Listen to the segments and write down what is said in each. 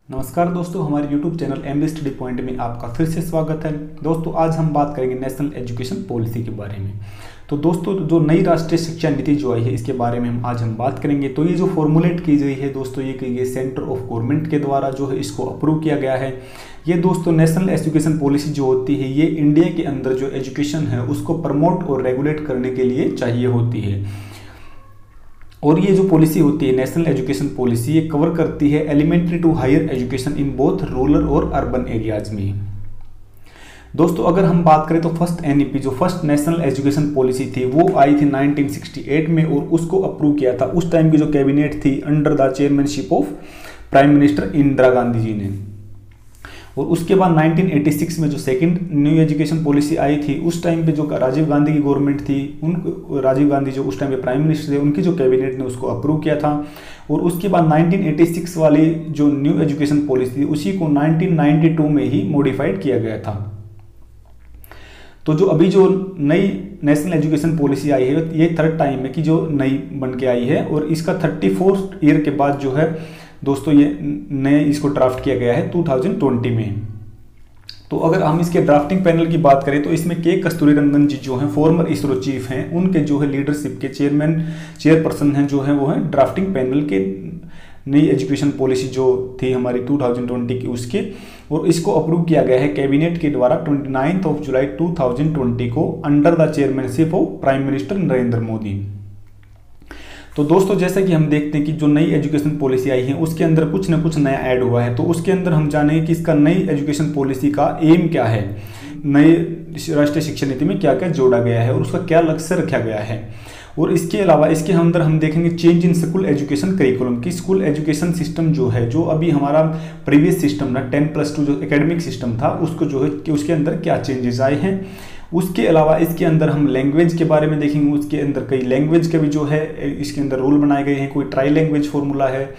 नमस्कार दोस्तों, हमारे YouTube channel MB study point में आपका फिर से स्वागत है। दोस्तों आज हम बात करेंगे नेशनल एजुकेशन पॉलिसी के बारे में। तो दोस्तों जो नई राष्ट्रीय शिक्षा नीति जो आई है इसके बारे में आज हम बात करेंगे। तो ये जो फॉर्मुलेट की गई है दोस्तों, ये की गई सेंटर ऑफ गवर्नमेंट के द्वारा जो है इसको अप्रूव किया गया है। ये दोस्तों नेशनल एजुकेशन पॉलिसी जो होती है ये इंडिया के अंदर जो एजुकेशन है उसको प्रमोट और रेगुलेट करने के लिए चाहिए होती है। और ये जो पॉलिसी होती है नेशनल एजुकेशन पॉलिसी, ये कवर करती है elementary to higher education in both rural और अर्बन एरियाज में। दोस्तों अगर हम बात करें तो फर्स्ट एनईपी जो फर्स्ट नेशनल एजुकेशन पॉलिसी थी वो आई थी 1968 में और उसको अप्रूव किया था उस टाइम की जो कैबिनेट थी under the chairmanship of prime minister Indira Gandhi ji ने। और उसके बाद 1986 में जो सेकंड न्यू एजुकेशन पॉलिसी आई थी उस टाइम पे जो राजीव गांधी की गवर्नमेंट थी, उन राजीव गांधी जो उस टाइम पे प्राइम मिनिस्टर थे, उनकी जो कैबिनेट ने उसको अप्रूव किया था। और उसके बाद 1986 वाली जो न्यू एजुकेशन पॉलिसी थी उसी को 1992 में ही मॉडिफाइड किया गया था। तो जो अभी जो नई नेशनल एजुकेशन पॉलिसी आई है ये थर्ड टाइम है कि जो नई बन के आई है और इसका 34 ईयर के बाद जो है दोस्तों ये नए इसको ड्राफ्ट किया गया है 2020 में। तो अगर हम इसके ड्राफ्टिंग पैनल की बात करें तो इसमें के कस्तूरीरंगन जी जो हैं फॉर्मर इसरो चीफ हैं, उनके जो है लीडरशिप के चेयरपर्सन हैं जो है वो हैं ड्राफ्टिंग पैनल के नई एजुकेशन पॉलिसी जो थी हमारी 2020 की उसके। और इसको अप्रूव किया गया है कैबिनेट के द्वारा 29 जुलाई 2020 को under the chairmanship of prime minister Narendra Modi. तो दोस्तों जैसा कि हम देखते हैं कि जो नई एजुकेशन पॉलिसी आई है उसके अंदर कुछ ना कुछ नया ऐड हुआ है। तो उसके अंदर हम जानेंगे कि इसका नई एजुकेशन पॉलिसी का एम क्या है, नई राष्ट्रीय शिक्षा नीति में क्या क्या जोड़ा गया है और उसका क्या लक्ष्य रखा गया है। और इसके अलावा इसके अंदर हम देखेंगे change in school education curriculum की स्कूल एजुकेशन सिस्टम जो है जो अभी हमारा प्रीवियस सिस्टम था 10+2 जो एकेडमिक सिस्टम था उसको जो है कि उसके अंदर क्या चेंजेस आए हैं। उसके अलावा इसके अंदर हम लैंग्वेज के बारे में देखेंगे, उसके अंदर कई लैंग्वेज के भी जो है इसके अंदर रूल बनाए गए हैं। कोई ट्राई लैंग्वेज फॉर्मूला है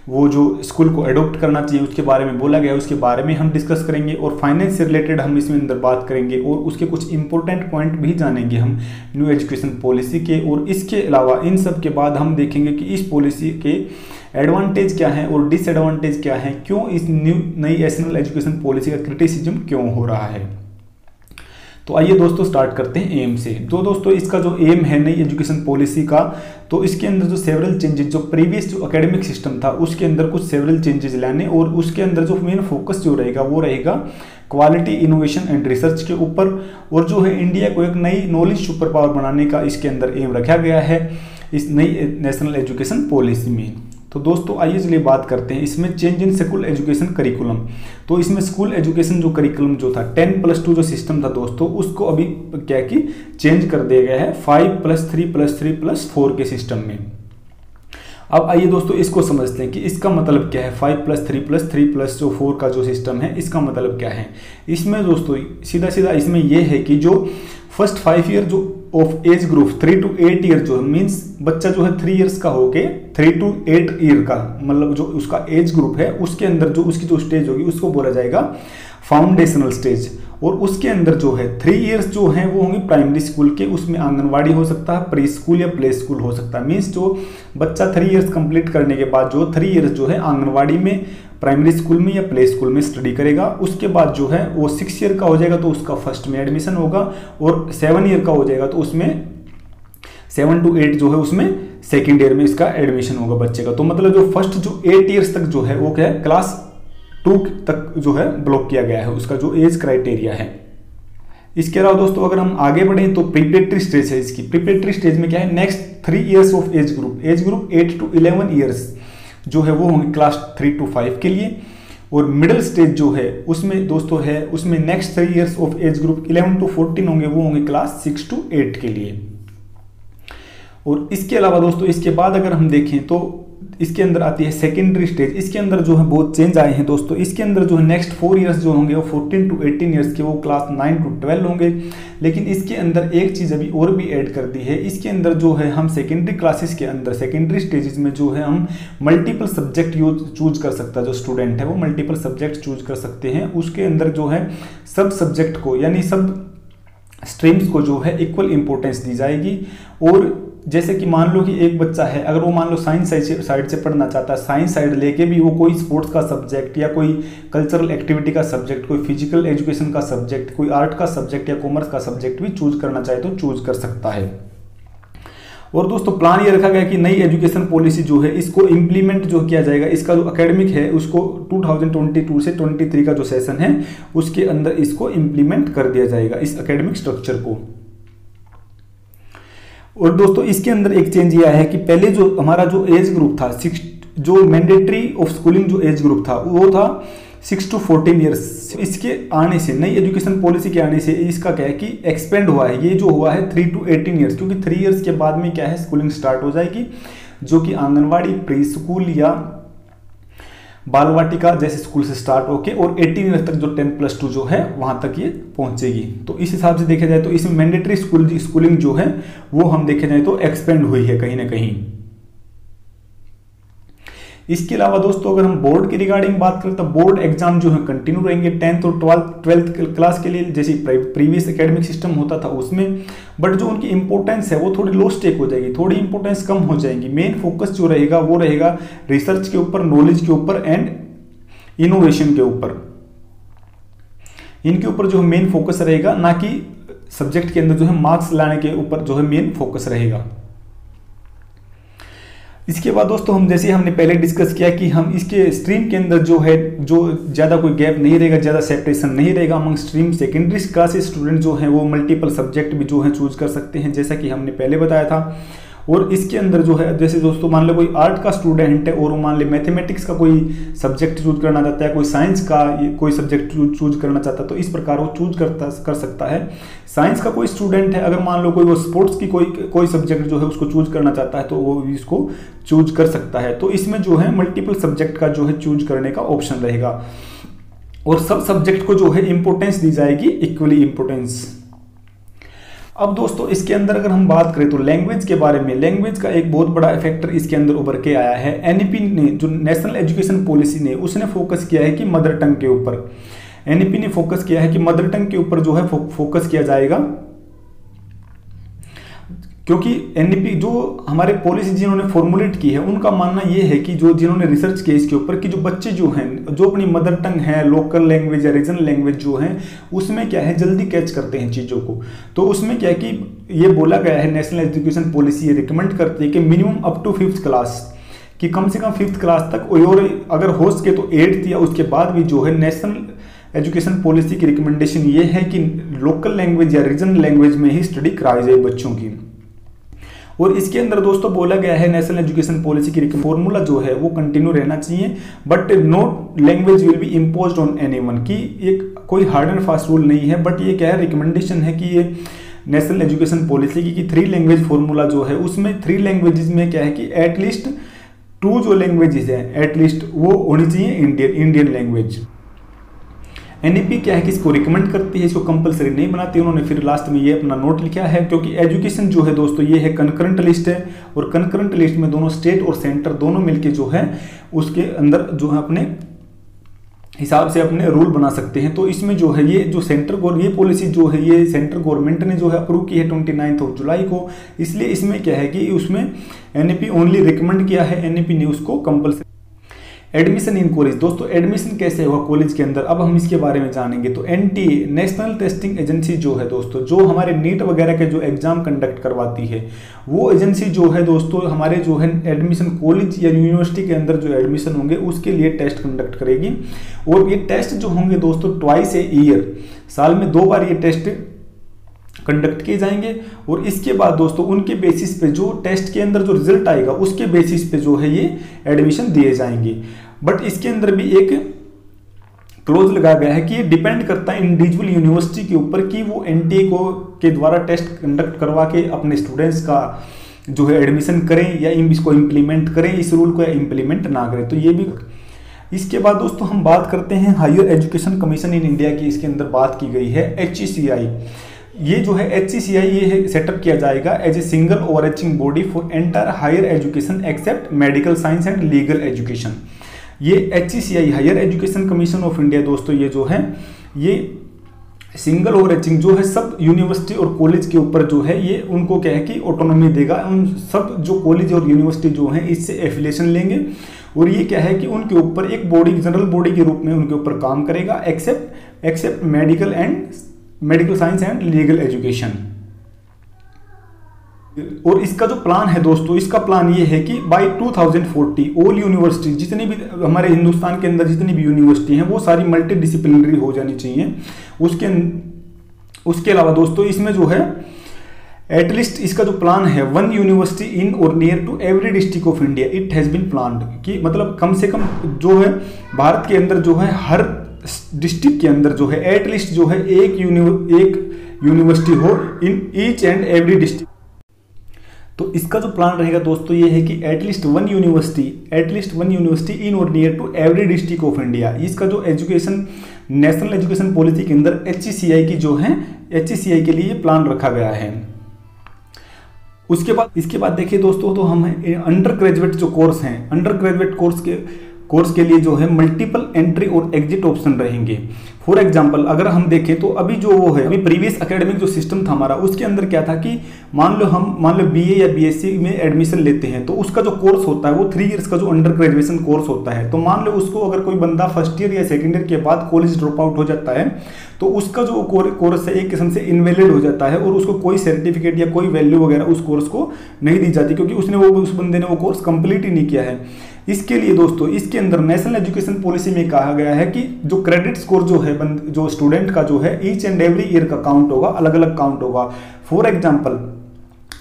वो जो स्कूल को एडॉप्ट करना चाहिए उसके बारे में बोला गया है, उसके बारे में हम डिस्कस करेंगे। और फाइनेंस से रिलेटेड हम इसमें अंदर बात करेंगे और उसके कुछ इंपॉर्टेंट पॉइंट भी जानेंगे हम न्यू एजुकेशन पॉलिसी के। और इसके अलावा इन सब के बाद हम देखेंगे कि इस पॉलिसी के एडवांटेज क्या है और डिसएडवांटेज क्या है, क्यों इस नई नेशनल एजुकेशन पॉलिसी का क्रिटिसिज्म क्यों हो रहा है। तो आइए दोस्तों स्टार्ट करते हैं एम से। तो दोस्तों इसका जो एम है नई एजुकेशन पॉलिसी का, तो इसके अंदर जो सेवरल चेंजेस जो प्रीवियस जो एकेडमिक सिस्टम था उसके अंदर कुछ सेवरल चेंजेस लाने और उसके अंदर जो मेन फोकस जो रहेगा वो रहेगा क्वालिटी इनोवेशन एंड रिसर्च के ऊपर। और जो है इंडिया को एक नई नॉलेज सुपर पावर बनाने का इसके अंदर एम रखा गया है इस नई नेशनल एजुकेशन पॉलिसी में। तो दोस्तों आइए चलिए बात करते हैं इसमें change in school education curriculum. तो इसमें स्कूल एजुकेशन जो करिकुलम जो था 10+2 जो सिस्टम था दोस्तों उसको अभी क्या कि चेंज कर दिया गया है 5+3+3+4 के सिस्टम में। अब आइए दोस्तों इसको समझते हैं कि इसका मतलब क्या है 5+3+3+4 का जो सिस्टम है इसका मतलब क्या है। इसमें दोस्तों सीधा सीधा इसमें यह है कि जो फर्स्ट 5 ईयर जो of age group 3 to 8 year जो मीन्स बच्चा जो है 3 ईयर्स का होके 3 to 8 ईयर का मतलब जो उसका एज ग्रुप है उसके अंदर जो उसकी जो स्टेज होगी उसको बोला जाएगा फाउंडेशनल स्टेज। और उसके अंदर जो है 3 ईयर्स जो है वो होंगे प्राइमरी स्कूल के, उसमें आंगनवाड़ी हो सकता है, प्री स्कूल या प्ले स्कूल हो सकता है। मीन्स जो बच्चा 3 ईयर्स कंप्लीट करने के बाद जो 3 ईयर्स जो है आंगनवाड़ी में, प्राइमरी स्कूल में या प्ले स्कूल में स्टडी करेगा। उसके बाद जो है वो 6 ईयर का हो जाएगा तो उसका फर्स्ट में एडमिशन होगा और 7 ईयर का हो जाएगा तो उसमें 7 to 8 जो है उसमें सेकेंड ईयर में इसका एडमिशन होगा बच्चे का। तो मतलब जो फर्स्ट जो 8 ईयर्स तक जो है वो क्या है क्लास 2 तक जो है ब्लॉक किया गया है उसका जो एज क्राइटेरिया है। इसके अलावा दोस्तों अगर हम आगे बढ़ें तो प्रिपरेटरी स्टेज है इसकी। प्रिपरेटरी स्टेज में क्या है next 3 years of age group 8 to 11 years जो है वो होंगे क्लास 3 to 5 के लिए। और मिडिल स्टेज जो है उसमें दोस्तों है उसमें next 3 years of age group 11 to 14 होंगे, वो होंगे क्लास 6 to 8 के लिए। और इसके अलावा दोस्तों इसके बाद अगर हम देखें तो इसके अंदर आती है सेकेंडरी स्टेज। इसके अंदर जो है बहुत चेंज आए हैं दोस्तों। इसके अंदर जो है नेक्स्ट 4 ईयर्स जो होंगे वो 14 to 18 ईयर्स के, वो क्लास 9 to 12 होंगे। लेकिन इसके अंदर एक चीज़ अभी और भी ऐड कर दी है, इसके अंदर जो है हम सेकेंडरी क्लासेस के अंदर सेकेंडरी स्टेजेस में जो है हम मल्टीपल सब्जेक्ट चूज कर सकता है। जो स्टूडेंट है वो मल्टीपल सब्जेक्ट चूज कर सकते हैं। उसके अंदर जो है सब सब्जेक्ट को यानी सब स्ट्रीम्स को जो है इक्वल इंपॉर्टेंस दी जाएगी। और जैसे कि मान लो कि एक बच्चा है, अगर वो मान लो साइंस साइड से पढ़ना चाहता है, साइंस साइड लेके भी वो कोई स्पोर्ट्स का सब्जेक्ट या कोई कल्चरल एक्टिविटी का सब्जेक्ट, कोई फिजिकल एजुकेशन का सब्जेक्ट, कोई आर्ट का सब्जेक्ट या कॉमर्स का सब्जेक्ट भी चूज करना चाहे तो चूज कर सकता है। और दोस्तों प्लान ये रखा गया कि नई एजुकेशन पॉलिसी जो है इसको इम्प्लीमेंट जो किया जाएगा, इसका जो एकेडमिक है उसको 2022 से 23 का जो सेशन है उसके अंदर इसको इम्प्लीमेंट कर दिया जाएगा, इस एकेडमिक स्ट्रक्चर को। और दोस्तों इसके अंदर एक चेंज ये आया है कि पहले जो हमारा जो एज ग्रुप था, जो मैंडेटरी ऑफ स्कूलिंग जो एज ग्रुप था वो था 6 to 14 ईयर्स। इसके आने से, नई एजुकेशन पॉलिसी के आने से इसका क्या है कि एक्सपेंड हुआ है, ये जो हुआ है 3 to 18 ईयर्स, क्योंकि 3 ईयर्स के बाद में क्या है स्कूलिंग स्टार्ट हो जाएगी, जो कि आंगनवाड़ी, प्री स्कूल या बाल वाटिका जैसे स्कूल से स्टार्ट होके और 18 ईयर्स तक जो 10+2 जो है वहां तक ये पहुंचेगी। तो इस हिसाब से देखा जाए तो इसमें मैंडेटरी स्कूलिंग जो है वो हम देखे जाए तो एक्सपेंड हुई है कहीं ना कहीं। इसके अलावा दोस्तों अगर हम बोर्ड की रिगार्डिंग बात करें तो बोर्ड एग्जाम जो है कंटिन्यू रहेंगे 10th और 12th क्लास के लिए, जैसे प्रीवियस एकेडमिक सिस्टम होता था उसमें, बट जो उनकी इंपॉर्टेंस है वो थोड़ी लो स्टेक हो जाएगी, थोड़ी इंपॉर्टेंस कम हो जाएगी। मेन फोकस जो रहेगा वो रहेगा रिसर्च के ऊपर, नॉलेज के ऊपर एंड इनोवेशन के ऊपर, इनके ऊपर जो है मेन फोकस रहेगा, ना कि सब्जेक्ट के अंदर जो है मार्क्स लाने के ऊपर जो है मेन फोकस रहेगा। इसके बाद दोस्तों हम जैसे हमने पहले डिस्कस किया कि हम इसके स्ट्रीम के अंदर जो है जो ज़्यादा कोई गैप नहीं रहेगा, ज़्यादा सेपरेशन नहीं रहेगा among stream. Secondary classes student जो हैं वो मल्टीपल सब्जेक्ट भी जो है चूज कर सकते हैं, जैसा कि हमने पहले बताया था। और इसके अंदर जो है जैसे दोस्तों मान लो कोई आर्ट का स्टूडेंट है और वो मान लो मैथमेटिक्स का कोई सब्जेक्ट चूज करना चाहता है, कोई साइंस का कोई सब्जेक्ट चूज करना चाहता है, तो इस प्रकार वो चूज कर सकता है। साइंस का कोई स्टूडेंट है, अगर मान लो कोई वो स्पोर्ट्स की कोई सब्जेक्ट जो है उसको चूज करना चाहता है तो वो इसको चूज कर सकता है। तो इसमें जो है मल्टीपल सब्जेक्ट का जो है चूज करने का ऑप्शन रहेगा और सब सब्जेक्ट को जो है इंपॉर्टेंस दी जाएगी, इक्वली इंपॉर्टेंस। अब दोस्तों इसके अंदर अगर हम बात करें तो लैंग्वेज के बारे में, लैंग्वेज का एक बहुत बड़ा फैक्टर इसके अंदर उभर के आया है। एनईपी ने, जो नेशनल एजुकेशन पॉलिसी ने, उसने फोकस किया है कि मदर टंग के ऊपर, एनईपी ने फोकस किया है कि मदर टंग के ऊपर जो है फोकस किया जाएगा, क्योंकि एनईपी जो हमारे पॉलिसी जिन्होंने फॉर्मुलेट की है उनका मानना ये है कि जो जिन्होंने रिसर्च किया इसके ऊपर कि जो बच्चे जो हैं जो अपनी मदर टंग है, लोकल लैंग्वेज या रीजनल लैंग्वेज जो है उसमें क्या है जल्दी कैच करते हैं चीज़ों को। तो उसमें क्या है कि ये बोला गया है, नेशनल एजुकेशन पॉलिसी ये रिकमेंड करती है कि minimum up to 5th class, कि कम से कम 5th क्लास तक, और अगर हो सके तो 8th या उसके बाद भी जो है नेशनल एजुकेशन पॉलिसी की रिकमेंडेशन ये है कि लोकल लैंग्वेज या रीजनल लैंग्वेज में ही स्टडी कराई जाए बच्चों की। और इसके अंदर दोस्तों बोला गया है नेशनल एजुकेशन पॉलिसी की फॉर्मूला जो है वो कंटिन्यू रहना चाहिए, but no language will be imposed on anyone, कि एक कोई हार्ड एंड फास्ट रूल नहीं है, बट ये क्या है रिकमेंडेशन है कि ये नेशनल एजुकेशन पॉलिसी की 3 लैंग्वेज फॉर्मूला जो है उसमें 3 लैंग्वेजेस में क्या है कि एटलीस्ट 2 जो लैंग्वेजेस हैं एटलीस्ट वो होनी चाहिए इंडियन लैंग्वेज। एनईपी क्या है कि इसको रिकमेंड करती है, इसको कंपलसरी नहीं बनाती। उन्होंने फिर लास्ट में ये अपना नोट लिखा है, क्योंकि एजुकेशन जो है दोस्तों ये है कंकरेंट लिस्ट है, और कंकरेंट लिस्ट में दोनों स्टेट और सेंटर दोनों मिलके जो है उसके अंदर जो है अपने हिसाब से अपने रूल बना सकते हैं। तो इसमें जो है ये जो ये पॉलिसी जो है ये सेंट्रल गवर्नमेंट ने जो है अप्रूव की है 29 जुलाई को, इसलिए इसमें क्या है कि उसमें एनईपी ओनली रिकमेंड किया है, एनईपी ने उसको कंपलसरी। एडमिशन इन कॉलेज, दोस्तों एडमिशन कैसे होगा कॉलेज के अंदर, अब हम इसके बारे में जानेंगे। तो एनटीए नेशनल टेस्टिंग एजेंसी जो है दोस्तों, जो हमारे नीट वगैरह के जो एग्जाम कंडक्ट करवाती है, वो एजेंसी जो है दोस्तों हमारे जो है एडमिशन कॉलेज या यूनिवर्सिटी के अंदर जो एडमिशन होंगे उसके लिए टेस्ट कंडक्ट करेगी। और ये टेस्ट जो होंगे दोस्तों ट्वाइस ए ईयर, साल में 2 बार ये टेस्ट कंडक्ट किए जाएंगे। और इसके बाद दोस्तों उनके बेसिस पे जो टेस्ट के अंदर जो रिजल्ट आएगा उसके बेसिस पे जो है ये एडमिशन दिए जाएंगे। बट इसके अंदर भी एक क्लोज लगा गया है कि ये डिपेंड करता है इंडिविजुअल यूनिवर्सिटी के ऊपर कि वो एनटीए के द्वारा टेस्ट कंडक्ट करवा के अपने स्टूडेंट्स का जो है एडमिशन करें या इसको इम्प्लीमेंट करें, इस रूल को इम्प्लीमेंट ना करें। तो ये भी। इसके बाद दोस्तों हम बात करते हैं higher education commission in India की, इसके अंदर बात की गई है HECI। ये जो है HECI ये सेटअप किया जाएगा as a single overarching body for entire higher education except medical science and legal education. ये HECI higher education commission of India दोस्तों ये जो है ये सिंगल ओवरआर्चिंग जो है सब यूनिवर्सिटी और कॉलेज के ऊपर जो है ये उनको क्या है कि ऑटोनॉमी देगा। उन सब जो कॉलेज और यूनिवर्सिटी जो है इससे एफिलिएशन लेंगे और ये क्या है कि उनके ऊपर एक बॉडी, जनरल बॉडी के रूप में उनके ऊपर काम करेगा, except medical science and legal education. और इसका जो प्लान है दोस्तों, इसका प्लान ये है कि बाय 2040 ऑल यूनिवर्सिटी, जितनी भी हमारे हिंदुस्तान के अंदर जितनी भी यूनिवर्सिटी हैं वो सारी मल्टी डिसिप्लिनरी हो जानी चाहिए। उसके अलावा दोस्तों इसमें जो है एटलीस्ट इसका जो प्लान है 1 यूनिवर्सिटी इन और near to every district of India it has been planned, कि मतलब कम से कम जो है भारत के अंदर जो है हर डिस्ट्रिक्ट के अंदर जो है एटलीस्ट जो है एक यूनिवर्सिटी हो in each and every district. तो इसका जो प्लान रहेगा दोस्तों ये है कि एटलीस्ट वन यूनिवर्सिटी इन और near to every district of India. इसका जो एजुकेशन, नेशनल एजुकेशन पॉलिसी के अंदर HECI की जो है HECI के लिए प्लान रखा गया है। इसके बाद देखिए दोस्तों, तो हम अंडर ग्रेजुएट जो कोर्स हैं, अंडर ग्रेजुएट कोर्स के लिए जो है मल्टीपल एंट्री और एग्जिट ऑप्शन रहेंगे। फॉर एग्जांपल अगर हम देखें तो अभी जो वो है, अभी प्रीवियस एकेडमिक जो सिस्टम था हमारा, उसके अंदर क्या था कि मान लो BA या BSc में एडमिशन लेते हैं तो उसका जो कोर्स होता है वो 3 इयर्स का जो अंडर ग्रेजुएशन कोर्स होता है। तो मान लो उसको अगर कोई बंदा फर्स्ट ईयर या सेकेंड ईयर के बाद कॉलेज ड्रॉप आउट हो जाता है तो उसका जो कोर्स है एक किस्म से इनवैलिड हो जाता है और उसको कोई सर्टिफिकेट या कोई वैल्यू वगैरह उस कोर्स को नहीं दी जाती, क्योंकि उस बंदे ने वो कोर्स कंप्लीट ही नहीं किया है। इसके लिए दोस्तों इसके अंदर नेशनल एजुकेशन पॉलिसी में कहा गया है कि जो क्रेडिट स्कोर जो है जो स्टूडेंट का जो है ईच एंड एवरी ईयर का काउंट होगा, अलग अलग काउंट होगा। फॉर एग्जांपल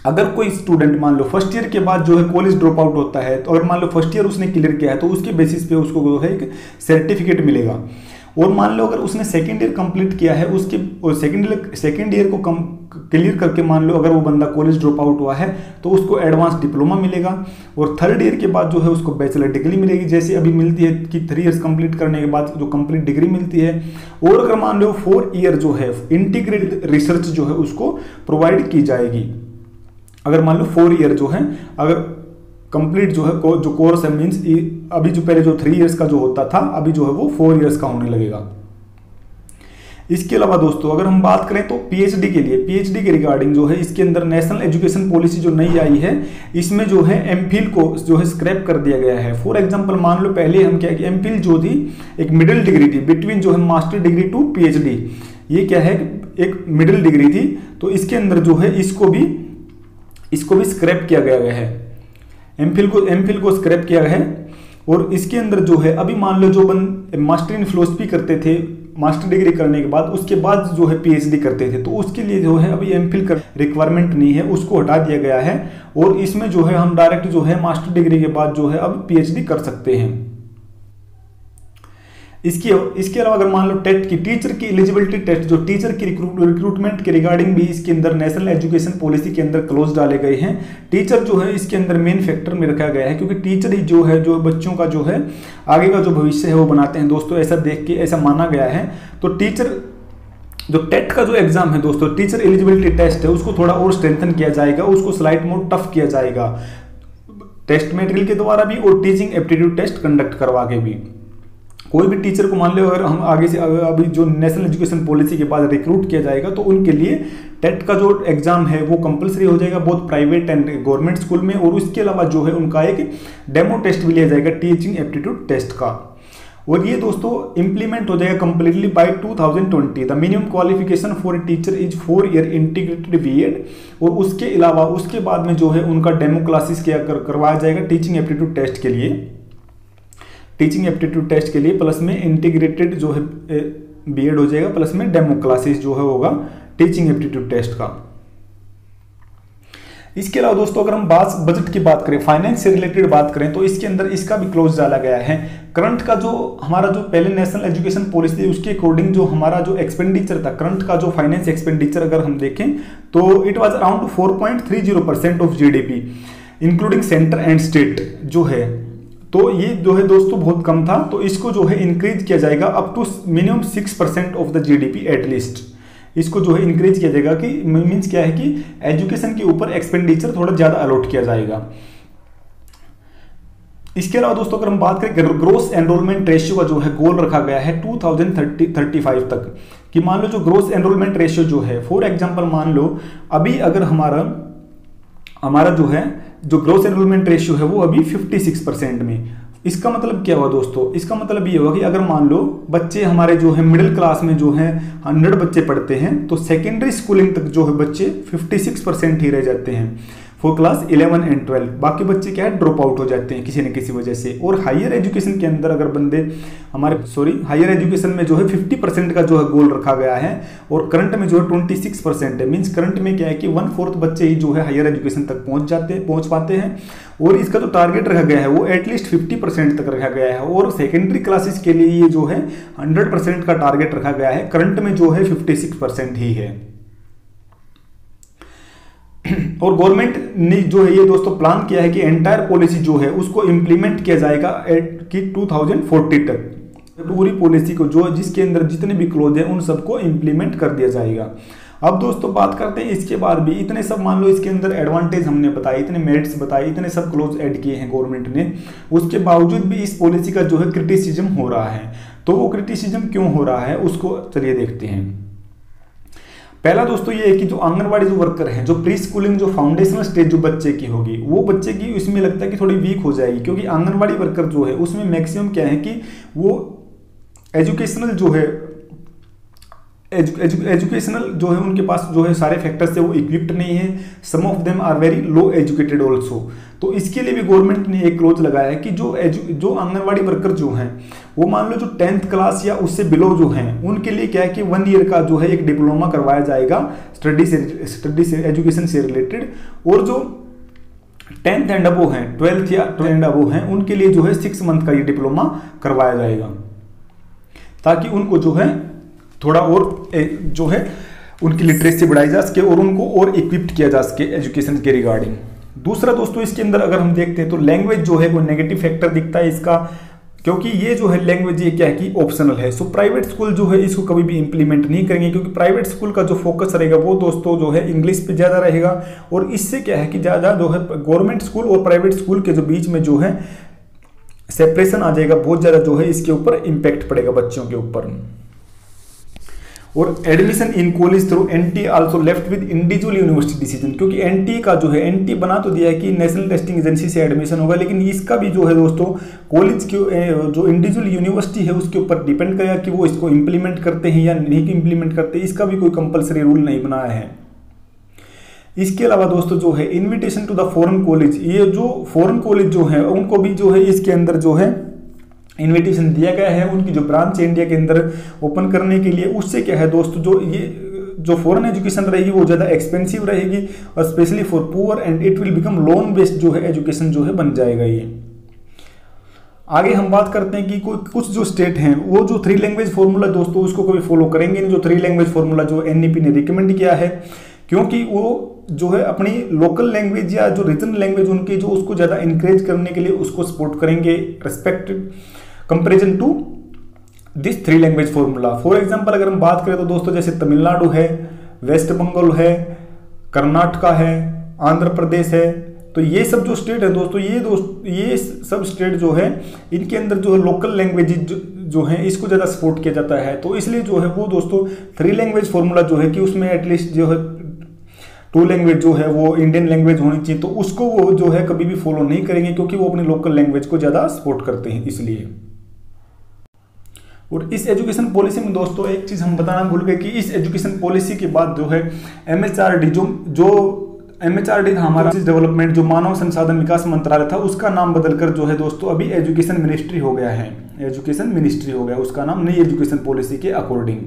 अगर कोई स्टूडेंट मान लो फर्स्ट ईयर के बाद जो है कॉलेज ड्रॉप आउट होता है, तो अगर मान लो फर्स्ट ईयर उसने क्लियर किया है तो उसके बेसिस पे उसको जो है एक सर्टिफिकेट मिलेगा। और मान लो अगर उसने सेकेंड ईयर कंप्लीट किया है, उसके सेकेंड ईयर को क्लियर करके मान लो अगर वो बंदा कॉलेज ड्रॉप आउट हुआ है तो उसको एडवांस डिप्लोमा मिलेगा। और थर्ड ईयर के बाद जो है उसको बैचलर डिग्री मिलेगी, जैसे अभी मिलती है कि 3 इयर्स कंप्लीट करने के बाद जो कंप्लीट डिग्री मिलती है। और अगर मान लो 4 ईयर जो है इंटीग्रेटेड रिसर्च जो है उसको प्रोवाइड की जाएगी। अगर मान लो 4 ईयर जो है अगर कंप्लीट जो है जो कोर्स है, मींस अभी जो पहले जो 3 इयर्स का जो होता था अभी जो है वो 4 इयर्स का होने लगेगा। इसके अलावा दोस्तों अगर हम बात करें तो पीएचडी के रिगार्डिंग जो है इसके अंदर नेशनल एजुकेशन पॉलिसी जो नई आई है इसमें जो है एमफिल को जो है स्क्रैप कर दिया गया है। फॉर एग्जांपल मान लो पहले हम क्या कि एमफिल जो थी एक मिडिल डिग्री थी बिटवीन जो है मास्टर डिग्री टू पीएचडी, ये क्या है एक मिडिल डिग्री थी। तो इसके अंदर जो है इसको भी स्क्रैप किया गया है, एमफिल को स्क्रैप किया गया है। और इसके अंदर जो है अभी मान लो जो मास्टर इन फिलोसफी करते थे मास्टर डिग्री करने के बाद, उसके बाद जो है पीएचडी करते थे, तो उसके लिए जो है अभी एमफिल का रिक्वायरमेंट नहीं है, उसको हटा दिया गया है। और इसमें जो है हम डायरेक्ट जो है मास्टर डिग्री के बाद जो है अब पीएचडी कर सकते हैं। इसके अलावा अगर मान लो टेट की टीचर की एलिजिबिलिटी टेस्ट, जो टीचर की रिक्रूटमेंट के रिगार्डिंग भी इसके अंदर नेशनल एजुकेशन पॉलिसी के अंदर क्लोज डाले गए हैं। टीचर जो है इसके अंदर मेन फैक्टर में रखा गया है, क्योंकि टीचर ही जो है जो बच्चों का जो है आगे का जो भविष्य है वो बनाते हैं दोस्तों, ऐसा देख के ऐसा माना गया है। तो टीचर जो टेट का जो एग्जाम है दोस्तों, टीचर एलिजिबिलिटी टेस्ट है, उसको थोड़ा और स्ट्रेंथन किया जाएगा, उसको स्लाइट मोर टफ किया जाएगा टेस्ट मटेरियल के द्वारा भी और टीचिंग एप्टीट्यूड टेस्ट कंडक्ट करवा के भी। कोई भी टीचर को मान लो अगर हम आगे से अभी जो नेशनल एजुकेशन पॉलिसी के बाद रिक्रूट किया जाएगा तो उनके लिए टेट का जो एग्जाम है वो कंपलसरी हो जाएगा both private and government school में। और उसके अलावा जो है उनका एक डेमो टेस्ट भी लिया जाएगा टीचिंग एप्टीट्यूड टेस्ट का। और ये दोस्तों इंप्लीमेंट हो जाएगा completely by 2020। The minimum qualification for a teacher is 4 year integrated BEd. और उसके अलावा उसके बाद में जो है उनका डेमो क्लासेस करवाया जाएगा टीचिंग एप्टीट्यूड टेस्ट के लिए, टीचिंग एप्टीट्यूड टेस्ट के लिए प्लस में इंटीग्रेटेड जो है बीएड हो जाएगा, प्लस में डेमो क्लासेस जो है होगा टीचिंग एप्टीट्यूड टेस्ट का। इसके अलावा दोस्तों अगर हम बजट की बात करें, फाइनेंस से रिलेटेड बात करें, तो इसके अंदर इसका भी क्लोज डाला गया है। करंट का जो हमारा जो पहले नेशनल एजुकेशन पॉलिसी थी उसके अकॉर्डिंग जो हमारा जो एक्सपेंडिचर था, करंट का जो फाइनेंस एक्सपेंडिचर अगर हम देखें तो it was around 4.30% of GDP including centre and state जो है। तो ये जो है दोस्तों बहुत कम था, तो इसको जो है इंक्रीज किया जाएगा up to minimum 6% of the GDP at least. इसको जो है इंक्रीज किया जाएगा कि मीन्स क्या है कि एजुकेशन के ऊपर एक्सपेंडिचर थोड़ा ज्यादा अलॉट किया जाएगा। इसके अलावा दोस्तों अगर हम बात करें ग्रोस एनरोलमेंट रेशियो का जो है गोल रखा गया है 2035 तक, कि मान लो जो ग्रोस एनरोलमेंट रेशियो जो है, फॉर एग्जांपल मान लो अभी अगर हमारा जो है जो ग्रोस एनरोलमेंट रेशियो है वो अभी 56% में। इसका मतलब क्या हुआ दोस्तों, इसका मतलब ये हुआ कि अगर मान लो बच्चे हमारे जो है मिडिल क्लास में जो है 100 बच्चे पढ़ते हैं, तो सेकेंडरी स्कूलिंग तक जो है बच्चे 56% ही रह जाते हैं फॉर क्लास 11 एंड 12। बाकी बच्चे क्या है ड्रॉप आउट हो जाते हैं किसी न किसी वजह से। और हायर एजुकेशन के अंदर अगर बंदे हायर एजुकेशन में जो है 50% का जो है गोल रखा गया है, और करंट में जो है 26% है। मीन्स करंट में क्या है कि 1/4 बच्चे ही जो है हायर एजुकेशन तक पहुंच पाते हैं, और इसका जो टारगेट रखा गया है वो एटलीस्ट 50% तक रखा गया है। और सेकेंडरी क्लासेस के लिए ये जो है 100% का टारगेट रखा गया है, करंट में जो है 56% ही है। और गवर्नमेंट ने जो है ये दोस्तों प्लान किया है कि एंटायर पॉलिसी जो है उसको इंप्लीमेंट किया जाएगा कि 2040 तक। पूरी पॉलिसी को जो जिसके अंदर जितने भी क्लोज हैं उन सबको इंप्लीमेंट कर दिया जाएगा। अब दोस्तों बात करते हैं इसके बाद भी इतने सब मान लो इसके अंदर एडवांटेज हमने बताए, इतने मेरिट्स बताए, इतने सब क्लोज ऐड किए हैं गवर्नमेंट ने, उसके बावजूद भी इस पॉलिसी का जो है क्रिटिसिज्म हो रहा है। तो वो क्रिटिसिज्म क्यों हो रहा है उसको चलिए देखते हैं। पहला दोस्तों ये है कि जो आंगनवाड़ी जो वर्कर हैं, जो प्री स्कूलिंग जो फाउंडेशनल स्टेज जो बच्चे की होगी, वो बच्चे की इसमें लगता है कि थोड़ी वीक हो जाएगी, क्योंकि आंगनवाड़ी वर्कर जो है उसमें मैक्सिमम क्या है कि वो एजुकेशनल जो है एजुकेशनल जो है उनके पास जो है सारे फैक्टर्स से वो इक्विप्ड नहीं है। Some of them are very low educated also. तो इसके लिए भी गवर्नमेंट ने एक क्लोज लगाया है कि जो आंगनवाड़ी वर्कर जो हैं वो मान लो जो 10th क्लास या उससे बिलो जो हैं उनके लिए क्या है कि 1 ईयर का जो है एक डिप्लोमा करवाया जाएगा स्टडी से एजुकेशन से रिलेटेड। और जो 10th एंड अबो हैं, 12th या 12 एंड अबो हैं, उनके लिए जो है 6 मंथ का ये डिप्लोमा करवाया जाएगा, ताकि उनको जो है थोड़ा और जो है उनकी लिटरेसी बढ़ाई जा सके और उनको और इक्विप्ड किया जा सके एजुकेशन के रिगार्डिंग। दूसरा दोस्तों इसके अंदर अगर हम देखते हैं तो लैंग्वेज जो है वो नेगेटिव फैक्टर दिखता है इसका, क्योंकि ये जो है लैंग्वेज ये क्या है कि ऑप्शनल है। सो प्राइवेट स्कूल जो है इसको कभी भी इंप्लीमेंट नहीं करेंगे, क्योंकि प्राइवेट स्कूल का जो फोकस रहेगा वो दोस्तों जो है इंग्लिश पे ज़्यादा रहेगा। और इससे क्या है कि ज़्यादा जो है गवर्नमेंट स्कूल और प्राइवेट स्कूल के जो बीच में जो है सेपरेशन आ जाएगा, बहुत ज़्यादा जो है इसके ऊपर इम्पैक्ट पड़ेगा बच्चों के ऊपर। और admission in college through NTA also left with individual university decision, क्योंकि एनटी का जो है एनटी बना तो दिया है कि नेशनल टेस्टिंग एजेंसी से एडमिशन होगा, लेकिन इसका भी जो है दोस्तों कॉलेज की जो इंडिविजुअल यूनिवर्सिटी है उसके ऊपर डिपेंड करेगा कि वो इसको इंप्लीमेंट करते हैं या नहीं इंप्लीमेंट करते। इसका भी कोई कंपलसरी रूल नहीं बनाया है। इसके अलावा दोस्तों जो है invitation to the foreign college, ये जो फॉरेन कॉलेज जो है उनको भी जो है इसके अंदर जो है इन्विटेशन दिया गया है उनकी जो ब्रांच इंडिया के अंदर ओपन करने के लिए। उससे क्या है दोस्तों जो फॉरेन एजुकेशन रहेगी वो ज़्यादा एक्सपेंसिव रहेगी, और specially for poor, and it will become loan based जो है एजुकेशन जो है बन जाएगा ये। आगे हम बात करते हैं कि कुछ जो स्टेट हैं वो जो 3 लैंग्वेज फॉर्मूला दोस्तों उसको कभी फॉलो करेंगे नहीं, जो 3 लैंग्वेज फॉर्मूला जो एनईपी ने रिकमेंड किया है, क्योंकि वो जो है अपनी लोकल लैंग्वेज या जो रीजनल लैंग्वेज उनकी जो उसको ज़्यादा इंकरेज करने के लिए उसको सपोर्ट करेंगे respect comparison to this 3 language formula. For example अगर हम बात करें तो दोस्तों जैसे तमिलनाडु है, वेस्ट बंगाल है, कर्नाटका है, आंध्र प्रदेश है, तो ये सब जो स्टेट है दोस्तों ये सब स्टेट जो है इनके अंदर जो है लोकल लैंग्वेज जो है इसको ज़्यादा सपोर्ट किया जाता है। तो इसलिए जो है वो दोस्तों 3 लैंग्वेज फॉर्मूला जो है कि उसमें एटलीस्ट जो है 2 लैंग्वेज जो है वो इंडियन लैंग्वेज होनी चाहिए, तो उसको वो जो है कभी भी फॉलो नहीं करेंगे, क्योंकि वो अपनी लोकल लैंग्वेज को ज़्यादा सपोर्ट करते हैं इसलिए। और इस एजुकेशन पॉलिसी में दोस्तों एक चीज़ हम बताना भूल गए कि इस एजुकेशन पॉलिसी के बाद जो है MHRD जो MHRD था हमारा डेवलपमेंट जो मानव संसाधन विकास मंत्रालय था, उसका नाम बदलकर जो है दोस्तों अभी एजुकेशन मिनिस्ट्री हो गया है। एजुकेशन मिनिस्ट्री हो गया उसका नाम, नई एजुकेशन पॉलिसी के अकॉर्डिंग।